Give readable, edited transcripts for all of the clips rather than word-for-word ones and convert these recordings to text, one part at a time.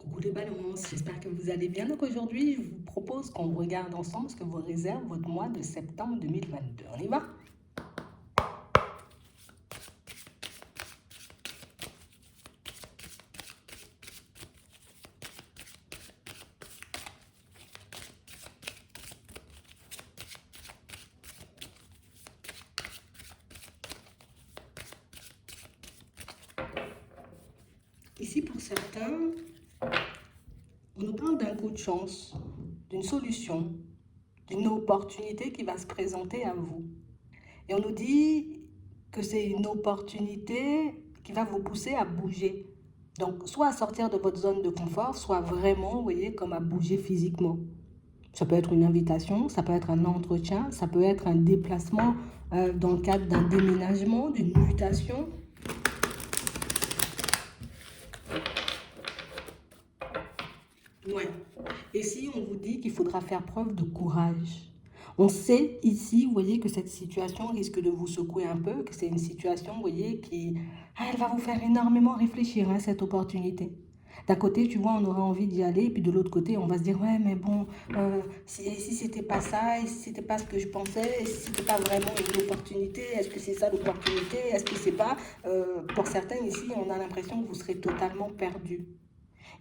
Coucou les balances, j'espère que vous allez bien. Donc aujourd'hui, je vous propose qu'on regarde ensemble ce que vous réserve votre mois de septembre 2022. On y va? Ici, pour certains, on nous parle d'un coup de chance, d'une solution, d'une opportunité qui va se présenter à vous. Et on nous dit que c'est une opportunité qui va vous pousser à bouger. Donc, soit à sortir de votre zone de confort, soit vraiment, vous voyez, comme à bouger physiquement. Ça peut être une invitation, ça peut être un entretien, ça peut être un déplacement dans le cadre d'un déménagement, d'une mutation. Ouais. Et si on vous dit qu'il faudra faire preuve de courage, on sait ici, vous voyez, que cette situation risque de vous secouer un peu, que c'est une situation, vous voyez, qui elle va vous faire énormément réfléchir, hein, cette opportunité. D'un côté, tu vois, on aura envie d'y aller, et puis de l'autre côté, on va se dire, ouais, mais bon, si c'était pas ça, et si c'était pas ce que je pensais, et si c'était pas vraiment une opportunité, est-ce que c'est ça l'opportunité, est-ce que c'est pas, pour certains ici, on a l'impression que vous serez totalement perdu.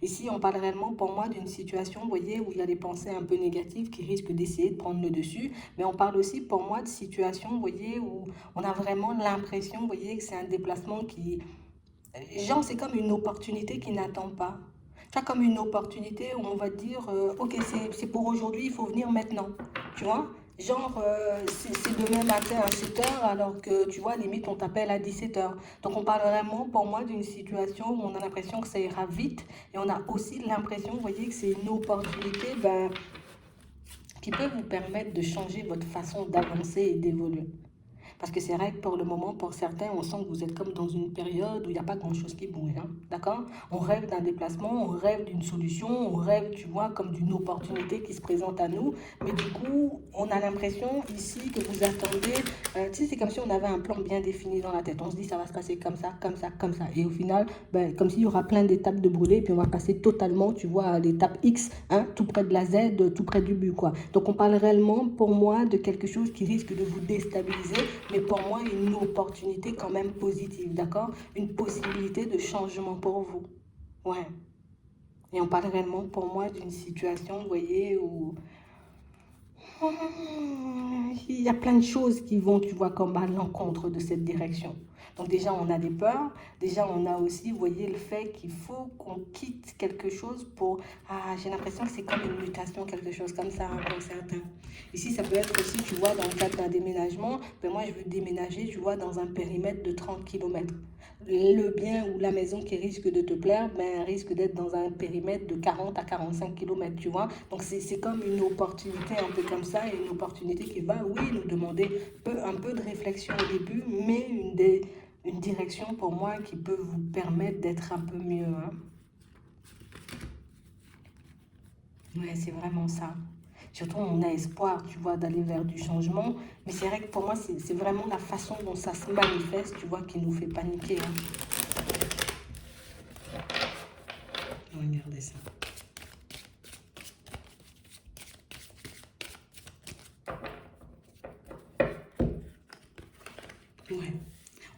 Ici, on parle réellement pour moi d'une situation, vous voyez, où il y a des pensées un peu négatives qui risquent d'essayer de prendre le dessus. Mais on parle aussi pour moi de situations, vous voyez, où on a vraiment l'impression, vous voyez, que c'est un déplacement qui... Genre, c'est comme une opportunité qui n'attend pas. C'est comme une opportunité où on va dire, ok, c'est pour aujourd'hui, il faut venir maintenant. Tu vois? Genre, c'est demain matin à 7 heures, alors que, tu vois, limite, on t'appelle à 17 heures. Donc, on parle vraiment, pour moi, d'une situation où on a l'impression que ça ira vite. Et on a aussi l'impression, vous voyez, que c'est une opportunité ben, qui peut vous permettre de changer votre façon d'avancer et d'évoluer. Parce que c'est vrai que pour le moment, pour certains, on sent que vous êtes comme dans une période où il n'y a pas grand-chose qui bouge. Hein, d'accord? On rêve d'un déplacement, on rêve d'une solution, on rêve, tu vois, comme d'une opportunité qui se présente à nous. Mais du coup, on a l'impression ici que vous attendez. Tu sais, c'est comme si on avait un plan bien défini dans la tête. On se dit, ça va se passer comme ça, comme ça, comme ça. Et au final, ben, comme s'il y aura plein d'étapes de brûlées, et puis on va passer totalement, tu vois, à l'étape X, hein, tout près de la Z, tout près du but, quoi. Donc on parle réellement, pour moi, de quelque chose qui risque de vous déstabiliser, mais pour moi, une opportunité quand même positive, d'accord? Une possibilité de changement pour vous. Ouais. Et on parle réellement, pour moi, d'une situation, vous voyez, où il y a plein de choses qui vont, tu vois, comme à l'encontre de cette direction. Donc déjà, on a des peurs. Déjà, on a aussi, vous voyez, le fait qu'il faut qu'on quitte quelque chose pour... Ah, j'ai l'impression que c'est comme une mutation, quelque chose comme ça, hein, pour certains. Ici, ça peut être aussi, tu vois, dans le cadre d'un déménagement. Ben moi, je veux déménager, tu vois, dans un périmètre de 30 kilomètres. Le bien ou la maison qui risque de te plaire, ben, risque d'être dans un périmètre de 40 à 45 kilomètres, tu vois. Donc, c'est comme une opportunité un peu comme ça, et une opportunité qui va, oui, nous demander un peu de réflexion au début, mais une direction pour moi qui peut vous permettre d'être un peu mieux. Hein. Ouais, c'est vraiment ça. Surtout, on a espoir, tu vois, d'aller vers du changement. Mais c'est vrai que pour moi, c'est vraiment la façon dont ça se manifeste, tu vois, qui nous fait paniquer. Hein. Regardez ça. Ouais.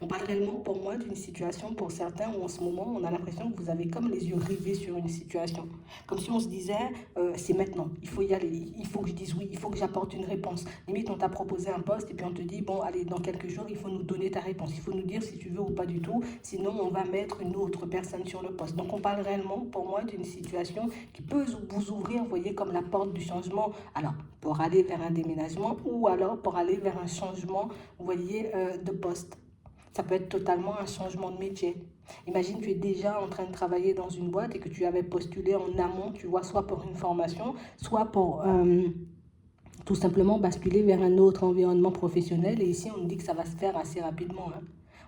On parle réellement pour moi d'une situation pour certains où en ce moment on a l'impression que vous avez comme les yeux rivés sur une situation. Comme si on se disait c'est maintenant, il faut y aller, il faut que je dise oui, il faut que j'apporte une réponse. Limite on t'a proposé un poste et puis on te dit bon allez dans quelques jours il faut nous donner ta réponse, il faut nous dire si tu veux ou pas du tout, sinon on va mettre une autre personne sur le poste. Donc on parle réellement pour moi d'une situation qui peut vous ouvrir, vous voyez, comme la porte du changement. Alors pour aller vers un déménagement ou alors pour aller vers un changement, vous voyez, de poste. Ça peut être totalement un changement de métier. Imagine, tu es déjà en train de travailler dans une boîte et que tu avais postulé en amont, tu vois, soit pour une formation, soit pour tout simplement basculer vers un autre environnement professionnel. Et ici, on nous dit que ça va se faire assez rapidement. Hein.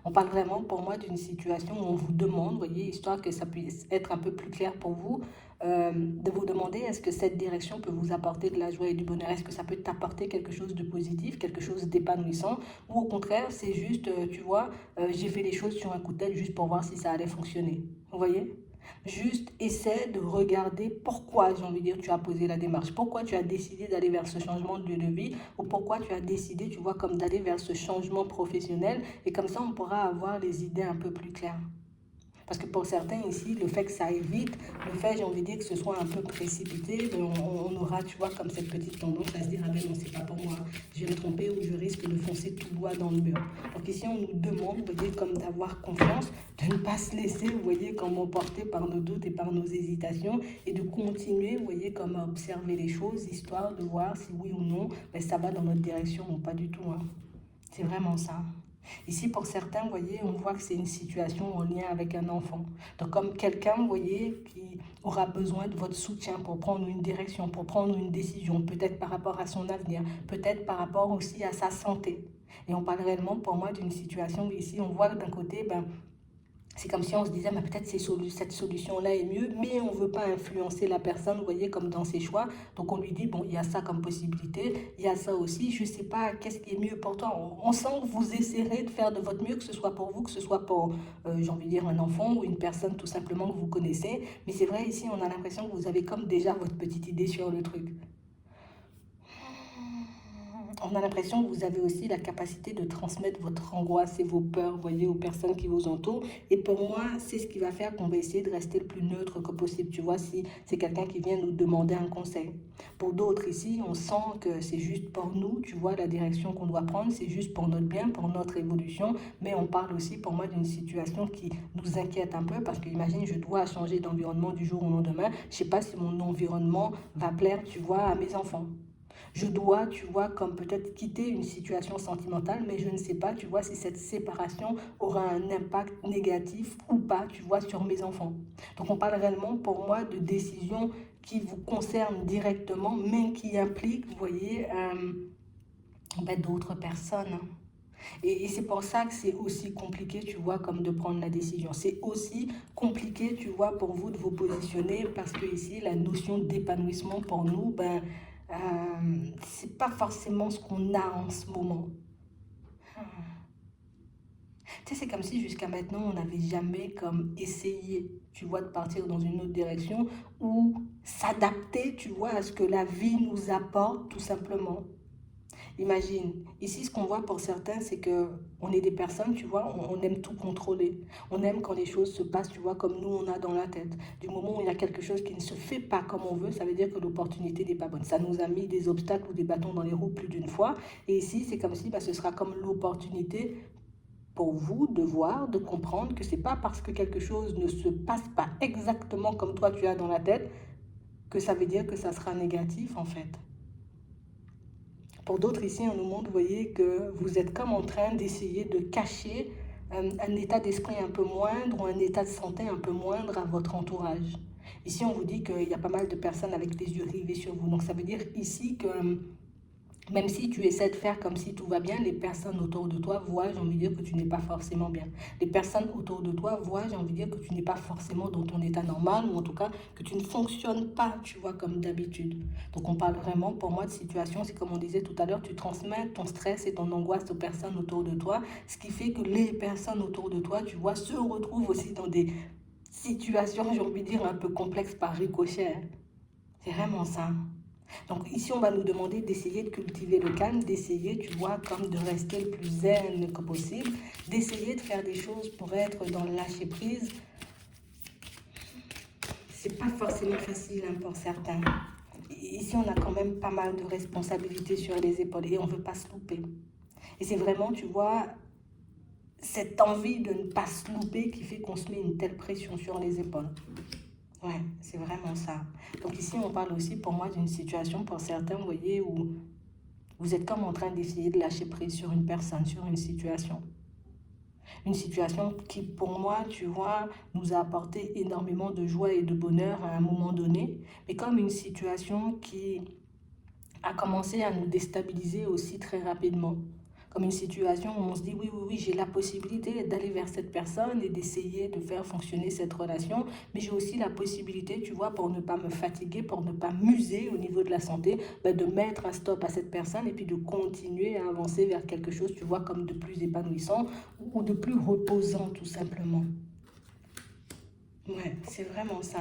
On parle vraiment pour moi d'une situation où on vous demande, vous voyez, histoire que ça puisse être un peu plus clair pour vous, de vous demander est-ce que cette direction peut vous apporter de la joie et du bonheur, est-ce que ça peut t'apporter quelque chose de positif, quelque chose d'épanouissant, ou au contraire, c'est juste, tu vois, j'ai fait les choses sur un coup de tête juste pour voir si ça allait fonctionner. Vous voyez? Juste essaie de regarder pourquoi, j'ai envie de dire, tu as posé la démarche, pourquoi tu as décidé d'aller vers ce changement de lieu de vie ou pourquoi tu as décidé, tu vois, comme d'aller vers ce changement professionnel et comme ça, on pourra avoir les idées un peu plus claires. Parce que pour certains ici, le fait que ça aille vite, le fait, j'ai envie de dire, que ce soit un peu précipité, ben on aura, tu vois, comme cette petite tendance à se dire, ah ben non, c'est pas pour moi, je vais me tromper ou je risque de foncer tout droit dans le mur. Donc ici, on nous demande, vous voyez, comme d'avoir confiance, de ne pas se laisser, vous voyez, comme emporter par nos doutes et par nos hésitations et de continuer, vous voyez, comme à observer les choses, histoire de voir si oui ou non, ben, ça va dans notre direction ou pas du tout. Hein. C'est vraiment ça. Ici, pour certains, vous voyez, on voit que c'est une situation en lien avec un enfant. Donc, comme quelqu'un, vous voyez, qui aura besoin de votre soutien pour prendre une direction, pour prendre une décision, peut-être par rapport à son avenir, peut-être par rapport aussi à sa santé. Et on parle réellement, pour moi, d'une situation où ici, on voit que d'un côté, ben, c'est comme si on se disait, mais peut-être cette solution-là est mieux, mais on ne veut pas influencer la personne, vous voyez, comme dans ses choix. Donc on lui dit, bon, il y a ça comme possibilité, il y a ça aussi, je ne sais pas, qu'est-ce qui est mieux pour toi. On sent que vous essaierez de faire de votre mieux, que ce soit pour vous, que ce soit pour, j'ai envie de dire, un enfant ou une personne tout simplement que vous connaissez. Mais c'est vrai, ici, on a l'impression que vous avez comme déjà votre petite idée sur le truc. On a l'impression que vous avez aussi la capacité de transmettre votre angoisse et vos peurs, voyez, aux personnes qui vous entourent. Et pour moi, c'est ce qui va faire qu'on va essayer de rester le plus neutre que possible. Tu vois, si c'est quelqu'un qui vient nous demander un conseil. Pour d'autres ici, on sent que c'est juste pour nous, tu vois, la direction qu'on doit prendre, c'est juste pour notre bien, pour notre évolution. Mais on parle aussi pour moi d'une situation qui nous inquiète un peu parce que imagine, je dois changer d'environnement du jour au lendemain. Je ne sais pas si mon environnement va plaire, tu vois, à mes enfants. Je dois, tu vois, comme peut-être quitter une situation sentimentale, mais je ne sais pas, tu vois, si cette séparation aura un impact négatif ou pas, tu vois, sur mes enfants. Donc on parle réellement pour moi de décisions qui vous concernent directement, mais qui impliquent, vous voyez, ben, d'autres personnes. Et c'est pour ça que c'est aussi compliqué, tu vois, comme de prendre la décision. C'est aussi compliqué, tu vois, pour vous de vous positionner parce que ici, la notion d'épanouissement pour nous, ben, c'est pas forcément ce qu'on a en ce moment. Tu sais, c'est comme si jusqu'à maintenant, on n'avait jamais comme essayé, tu vois, de partir dans une autre direction ou s'adapter, tu vois, à ce que la vie nous apporte tout simplement. Imagine, ici ce qu'on voit pour certains, c'est que on est des personnes, tu vois, on aime tout contrôler. On aime quand les choses se passent, tu vois, comme nous on a dans la tête. Du moment où il y a quelque chose qui ne se fait pas comme on veut, ça veut dire que l'opportunité n'est pas bonne. Ça nous a mis des obstacles ou des bâtons dans les roues plus d'une fois. Et ici, c'est comme si bah, ce sera comme l'opportunité pour vous de voir, de comprendre que c'est pas parce que quelque chose ne se passe pas exactement comme toi tu as dans la tête que ça veut dire que ça sera négatif en fait. Pour d'autres ici, on nous montre, vous voyez, que vous êtes comme en train d'essayer de cacher un état d'esprit un peu moindre ou un état de santé un peu moindre à votre entourage. Ici, on vous dit qu'il y a pas mal de personnes avec les yeux rivés sur vous. Donc, ça veut dire ici que même si tu essaies de faire comme si tout va bien, les personnes autour de toi voient, j'ai envie de dire, que tu n'es pas forcément bien. Les personnes autour de toi voient, j'ai envie de dire, que tu n'es pas forcément dans ton état normal, ou en tout cas, que tu ne fonctionnes pas, tu vois, comme d'habitude. Donc on parle vraiment, pour moi, de situation, c'est comme on disait tout à l'heure, tu transmets ton stress et ton angoisse aux personnes autour de toi, ce qui fait que les personnes autour de toi, tu vois, se retrouvent aussi dans des situations, j'ai envie de dire, un peu complexes par ricochet. C'est vraiment ça. Donc ici, on va nous demander d'essayer de cultiver le calme, d'essayer, tu vois, comme de rester le plus zen que possible, d'essayer de faire des choses pour être dans le lâcher prise. C'est pas forcément facile hein, pour certains. Ici, on a quand même pas mal de responsabilités sur les épaules et on veut pas se louper. Et c'est vraiment, tu vois, cette envie de ne pas se louper qui fait qu'on se met une telle pression sur les épaules. Ouais, c'est vraiment ça. Donc ici, on parle aussi pour moi d'une situation pour certains, vous voyez, où vous êtes comme en train d'essayer de lâcher prise sur une personne, sur une situation. Une situation qui, pour moi, tu vois, nous a apporté énormément de joie et de bonheur à un moment donné, mais comme une situation qui a commencé à nous déstabiliser aussi très rapidement. Comme une situation où on se dit oui, oui, oui, j'ai la possibilité d'aller vers cette personne et d'essayer de faire fonctionner cette relation, mais j'ai aussi la possibilité, tu vois, pour ne pas me fatiguer, pour ne pas m'user au niveau de la santé, ben de mettre un stop à cette personne et puis de continuer à avancer vers quelque chose, tu vois, comme de plus épanouissant ou de plus reposant tout simplement. Ouais, c'est vraiment ça.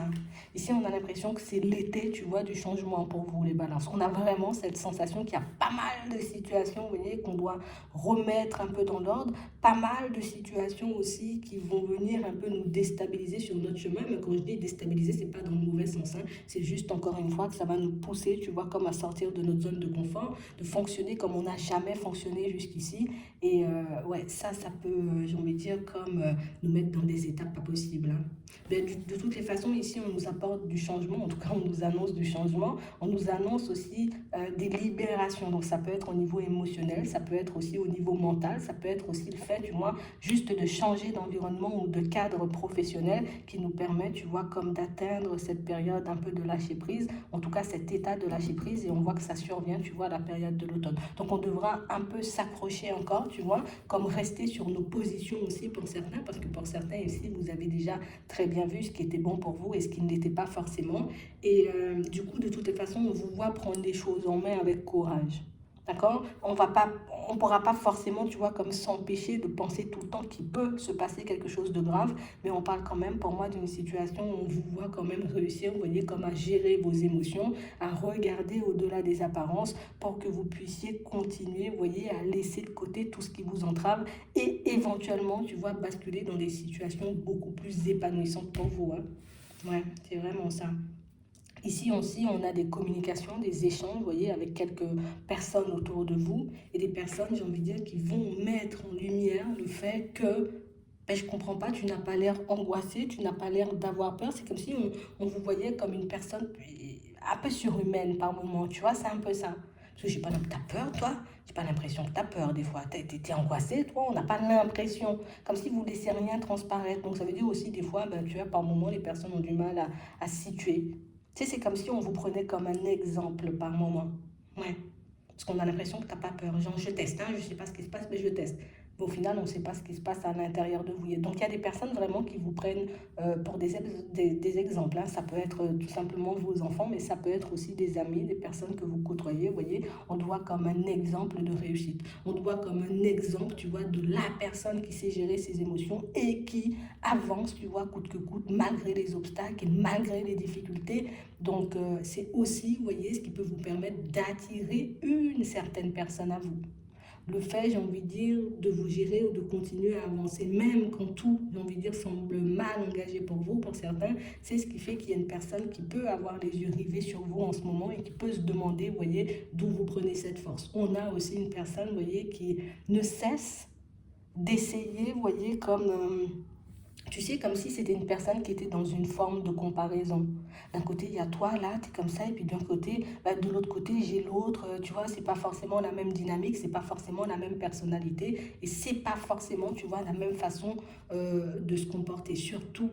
Ici, on a l'impression que c'est l'été, tu vois, du changement pour vous, les balances. On a vraiment cette sensation qu'il y a pas mal de situations, vous voyez, qu'on doit remettre un peu dans l'ordre. Pas mal de situations aussi qui vont venir un peu nous déstabiliser sur notre chemin. Mais quand je dis déstabiliser, c'est pas dans le mauvais sens, hein. C'est juste, encore une fois, que ça va nous pousser, tu vois, comme à sortir de notre zone de confort, de fonctionner comme on n'a jamais fonctionné jusqu'ici. Et ouais, ça peut, j'ai envie de dire, comme nous mettre dans des étapes pas possibles, hein. Ben, de toutes les façons, ici, on nous apporte du changement, en tout cas, on nous annonce du changement, on nous annonce aussi des libérations. Donc, ça peut être au niveau émotionnel, ça peut être aussi au niveau mental, ça peut être aussi le fait, tu vois, juste de changer d'environnement ou de cadre professionnel qui nous permet, tu vois, comme d'atteindre cette période un peu de lâcher prise, en tout cas, cet état de lâcher prise, et on voit que ça survient, tu vois, à la période de l'automne. Donc, on devra un peu s'accrocher encore, tu vois, comme rester sur nos positions aussi pour certains, parce que pour certains ici, vous avez déjà très bien vu ce qui était bon pour vous et ce qui ne l'était pas forcément. Et du coup, de toutes les façons, on vous voit prendre les choses en main avec courage. D'accord? On ne pourra pas forcément, tu vois, comme s'empêcher de penser tout le temps qu'il peut se passer quelque chose de grave, mais on parle quand même, pour moi, d'une situation où on vous voit quand même réussir, vous voyez, comme à gérer vos émotions, à regarder au-delà des apparences pour que vous puissiez continuer, vous voyez, à laisser de côté tout ce qui vous entrave et éventuellement, tu vois, basculer dans des situations beaucoup plus épanouissantes pour vous, hein. Ouais, c'est vraiment ça. Ici aussi, on a des communications, des échanges, vous voyez, avec quelques personnes autour de vous et des personnes, j'ai envie de dire, qui vont mettre en lumière le fait que ben, je ne comprends pas, tu n'as pas l'air angoissé, tu n'as pas l'air d'avoir peur. C'est comme si on vous voyait comme une personne un peu surhumaine par moment, tu vois, c'est un peu ça. Parce que j'ai pas l'impression que tu as peur, toi. J'ai pas l'impression que tu as peur des fois. Tu es angoissé, toi, on n'a pas l'impression. Comme si vous ne laissez rien transparaître. Donc ça veut dire aussi des fois, ben, tu vois, par moment, les personnes ont du mal à se situer. Tu sais, c'est comme si on vous prenait comme un exemple par moment. Ouais. Parce qu'on a l'impression que tu n'as pas peur. Genre, je teste, hein, je ne sais pas ce qui se passe, mais je teste. Mais au final, on ne sait pas ce qui se passe à l'intérieur de vous. Et donc, il y a des personnes vraiment qui vous prennent pour des exemples, hein. Ça peut être tout simplement vos enfants, mais ça peut être aussi des amis, des personnes que vous côtoyez. Vous voyez, on doit comme un exemple de réussite. On doit comme un exemple, tu vois, de la personne qui sait gérer ses émotions et qui avance, tu vois, coûte que coûte, malgré les obstacles et malgré les difficultés. Donc, c'est aussi, vous voyez, ce qui peut vous permettre d'attirer une certaine personne à vous. Le fait, j'ai envie de dire, de vous gérer ou de continuer à avancer, même quand tout, j'ai envie de dire, semble mal engagé pour vous, pour certains, c'est ce qui fait qu'il y a une personne qui peut avoir les yeux rivés sur vous en ce moment et qui peut se demander, vous voyez, d'où vous prenez cette force. On a aussi une personne, vous voyez, qui ne cesse d'essayer, vous voyez, comme tu sais, comme si c'était une personne qui était dans une forme de comparaison. D'un côté, il y a toi, là, tu es comme ça, et puis d'un côté, bah, de l'autre côté, j'ai l'autre. Tu vois, c'est pas forcément la même dynamique, c'est pas forcément la même personnalité, et c'est pas forcément, tu vois, la même façon de se comporter, surtout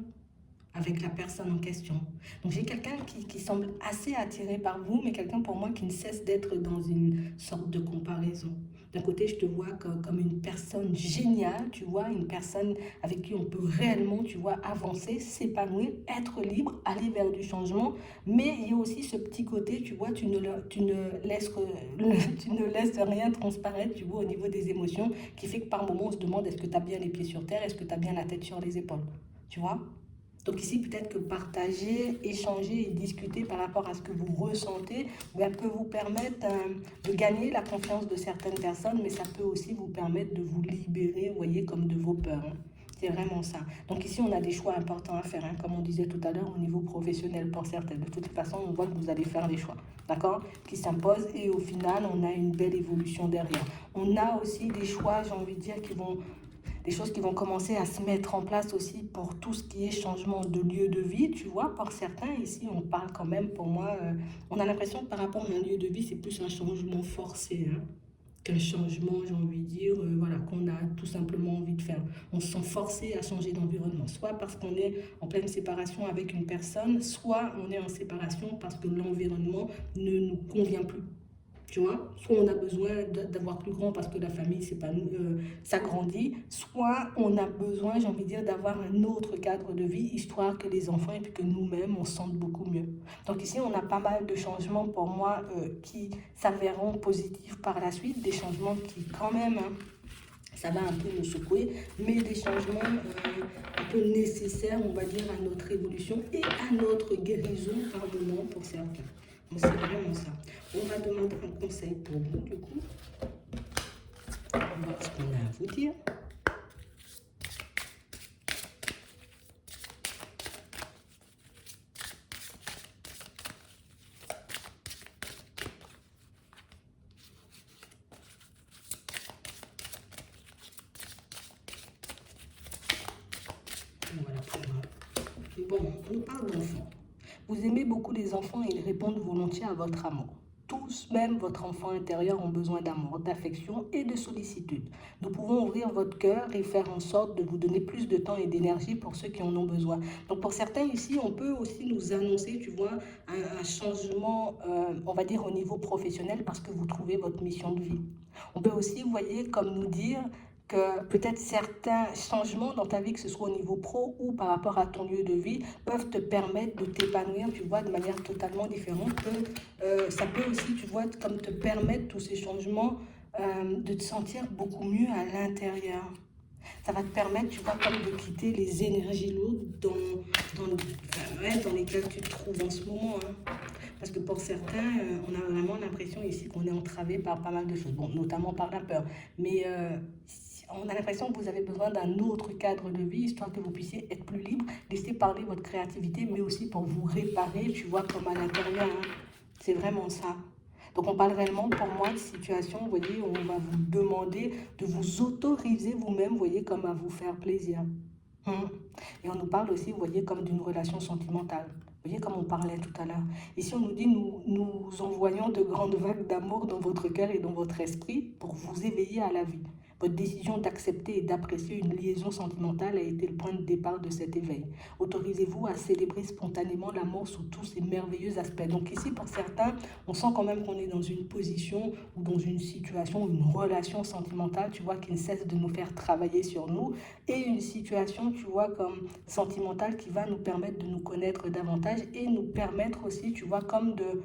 avec la personne en question. Donc j'ai quelqu'un qui semble assez attiré par vous, mais quelqu'un pour moi qui ne cesse d'être dans une sorte de comparaison. D'un côté, je te vois comme une personne géniale, tu vois, une personne avec qui on peut réellement, tu vois, avancer, s'épanouir, être libre, aller vers du changement. Mais il y a aussi ce petit côté, tu vois, tu ne laisses rien transparaître, tu vois, au niveau des émotions, qui fait que par moments, on se demande est-ce que tu as bien les pieds sur terre, est-ce que tu as bien la tête sur les épaules, tu vois. Donc ici, peut-être que partager, échanger et discuter par rapport à ce que vous ressentez peut vous permettre de gagner la confiance de certaines personnes, mais ça peut aussi vous permettre de vous libérer, vous voyez, comme de vos peurs, hein. C'est vraiment ça. Donc ici, on a des choix importants à faire, hein, comme on disait tout à l'heure, au niveau professionnel pour certaines. De toute façon, on voit que vous allez faire des choix, d'accord, qui s'imposent et au final, on a une belle évolution derrière. On a aussi des choix, j'ai envie de dire, qui vont des choses qui vont commencer à se mettre en place aussi pour tout ce qui est changement de lieu de vie, tu vois. Pour certains, ici, on parle quand même, pour moi, on a l'impression que par rapport à un lieu de vie, c'est plus un changement forcé, hein, qu'un changement, j'ai envie de dire, voilà, qu'on a tout simplement envie de faire. On se sent forcé à changer d'environnement, soit parce qu'on est en pleine séparation avec une personne, soit on est en séparation parce que l'environnement ne nous convient plus. Tu vois, soit on a besoin d'avoir plus grand parce que la famille s'agrandit, soit on a besoin, j'ai envie de dire, d'avoir un autre cadre de vie, histoire que les enfants et puis que nous-mêmes, on se sente beaucoup mieux. Donc ici, on a pas mal de changements pour moi qui s'avéreront positifs par la suite, des changements qui quand même, hein, Ça va un peu nous secouer, mais des changements un peu nécessaires, on va dire, à notre évolution et à notre guérison par moment pour certains. Donc c'est vraiment ça. On va demander un conseil pour vous, du coup. On va voir ce qu'on a à vous dire. Voilà, bon, on parle d'enfants. Vous aimez beaucoup les enfants et ils répondent volontiers à votre amour. Tous, même votre enfant intérieur, ont besoin d'amour, d'affection et de sollicitude. Nous pouvons ouvrir votre cœur et faire en sorte de vous donner plus de temps et d'énergie pour ceux qui en ont besoin. Donc pour certains ici, on peut aussi nous annoncer, tu vois, un changement, on va dire au niveau professionnel parce que vous trouvez votre mission de vie. On peut aussi, vous voyez, comme nous dire que peut-être certains changements dans ta vie, que ce soit au niveau pro ou par rapport à ton lieu de vie, peuvent te permettre de t'épanouir, tu vois, de manière totalement différente. Ça peut aussi, tu vois, comme te permettre tous ces changements, de te sentir beaucoup mieux à l'intérieur. Ça va te permettre, tu vois, comme de quitter les énergies lourdes dans lesquelles tu te trouves en ce moment. Hein. Parce que pour certains, on a vraiment l'impression ici qu'on est entravé par pas mal de choses, bon, notamment par la peur. Mais on a l'impression que vous avez besoin d'un autre cadre de vie, histoire que vous puissiez être plus libre, laisser parler votre créativité, mais aussi pour vous réparer, tu vois, comme à l'intérieur. Hein. C'est vraiment ça. Donc on parle réellement pour moi de situation, vous voyez, où on va vous demander de vous autoriser vous-même, vous voyez, comme à vous faire plaisir. Et on nous parle aussi, vous voyez, comme d'une relation sentimentale. Vous voyez, comme on parlait tout à l'heure. Ici, on nous dit, nous envoyons de grandes vagues d'amour dans votre cœur et dans votre esprit pour vous éveiller à la vie. Votre décision d'accepter et d'apprécier une liaison sentimentale a été le point de départ de cet éveil. Autorisez-vous à célébrer spontanément l'amour sous tous ses merveilleux aspects. Donc ici, pour certains, on sent quand même qu'on est dans une position ou dans une situation, une relation sentimentale, tu vois, qui ne cesse de nous faire travailler sur nous, et une situation, tu vois, comme sentimentale qui va nous permettre de nous connaître davantage et nous permettre aussi, tu vois, comme de...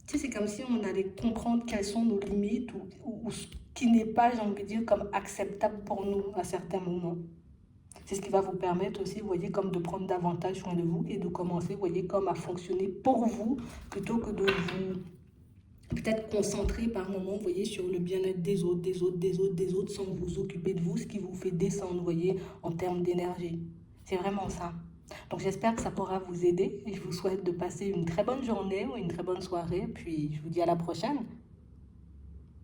Tu sais, c'est comme si on allait comprendre quelles sont nos limites ou ce qui n'est pas, j'ai envie de dire, comme acceptable pour nous à certains moments. C'est ce qui va vous permettre aussi, vous voyez, comme de prendre davantage soin de vous et de commencer, vous voyez, comme à fonctionner pour vous plutôt que de vous peut-être concentrer par moment, vous voyez, sur le bien-être des autres, des autres, sans vous occuper de vous, ce qui vous fait descendre, vous voyez, en termes d'énergie. C'est vraiment ça. Donc j'espère que ça pourra vous aider et je vous souhaite de passer une très bonne journée ou une très bonne soirée, puis je vous dis à la prochaine.